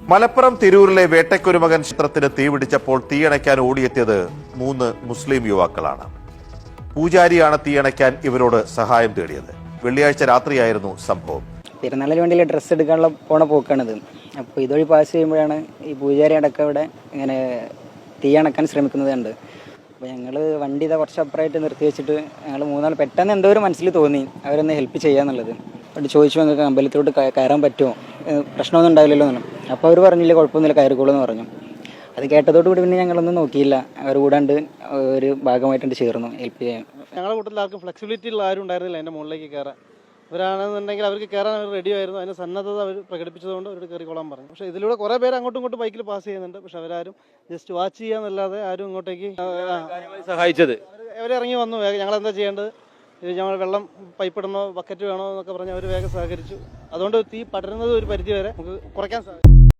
മലപ്പുറം തിരൂരിലെ വേട്ടക്കുരുമകൻ ക്ഷേത്രത്തിന് തീപിടിച്ചപ്പോൾ തീയണയ്ക്കാൻ ഓടിയെത്തിയത് 3 മുസ്ലിം യുവാക്കളാണ്. പൂജാരിയാണ് തീയണയ്ക്കാൻ ഇവരോട് സഹായം തേടിയത്. വെള്ളിയാഴ്ച രാത്രിയായിരുന്നു സംഭവം. പെരുന്നാളിന് വേണ്ടി ഡ്രസ്സ് എടുക്കാനുള്ള പോണ പോക്കാണിത്. അപ്പോൾ ഇതുവഴി പാസ് ചെയ്യുമ്പോഴാണ് ഈ പൂജാരി അടക്കം ഇവിടെ ഇങ്ങനെ തീ അണക്കാൻ ശ്രമിക്കുന്നത് കണ്ട്. അപ്പോൾ ഞങ്ങൾ വണ്ടി ഇതാ കുറച്ച് അപ്പുറമായിട്ട് നിർത്തി വെച്ചിട്ട് ഞങ്ങൾ 3 പെട്ടെന്ന് എന്തോ ഒരു മനസ്സിൽ തോന്നി അവരൊന്ന് ഹെൽപ്പ് ചെയ്യാന്നുള്ളത്. എന്നിട്ട് ചോദിച്ചു, നിങ്ങൾക്ക് അമ്പലത്തിലോട്ട് കയറാൻ പറ്റുമോ, പ്രശ്നമൊന്നും ഉണ്ടാവില്ലല്ലോ എന്ന്. അപ്പോൾ അവർ പറഞ്ഞില്ല, കുഴപ്പമൊന്നുമില്ല, കയറിക്കോളെന്ന് പറഞ്ഞു. അത് കേട്ടതോടുകൂടി പിന്നെ ഞങ്ങളൊന്നും നോക്കിയില്ല, അവർ കൂടാണ്ട് ഒരു ഭാഗമായിട്ടുണ്ട് ചേർന്നു ഹെൽപ്പ് ചെയ്യാൻ. ഞങ്ങളുടെ കൂട്ടത്തിൽ ആർക്കും ഫ്ലെക്സിബിലിറ്റി ഉള്ള ആരും ഉണ്ടായിരുന്നില്ല എൻ്റെ മുകളിലേക്ക് കയറാൻ. ഇവരാണെന്നുണ്ടെങ്കിൽ അവർക്ക് കയറാൻ അവർ റെഡി ആയിരുന്നു. അതിന് സന്നദ്ധത അവർ പ്രകടിപ്പിച്ചതുകൊണ്ട് അവരോട് കയറിക്കോളാൻ പറഞ്ഞു. പക്ഷേ ഇതിലൂടെ കുറേ പേര് അങ്ങോട്ടും ഇങ്ങോട്ടും ബൈക്കിൽ പാസ് ചെയ്യുന്നുണ്ട്. പക്ഷെ അവരാരും ജസ്റ്റ് വാച്ച് ചെയ്യാന്നല്ലാതെ ആരും ഇങ്ങോട്ടേക്ക് സഹായിച്ചത്. അവരിറങ്ങി വന്നു. ഞങ്ങളെന്താ ചെയ്യേണ്ടത്, ഞങ്ങൾ വെള്ളം പൈപ്പ് ഇടണോ ബക്കറ്റ് വേണോ എന്നൊക്കെ പറഞ്ഞ് അവർ വേഗം സഹകരിച്ചു. അതുകൊണ്ട് തീ പടരുന്നത് ഒരു പരിധി വരെ നമുക്ക് കുറയ്ക്കാൻ സാധിക്കും.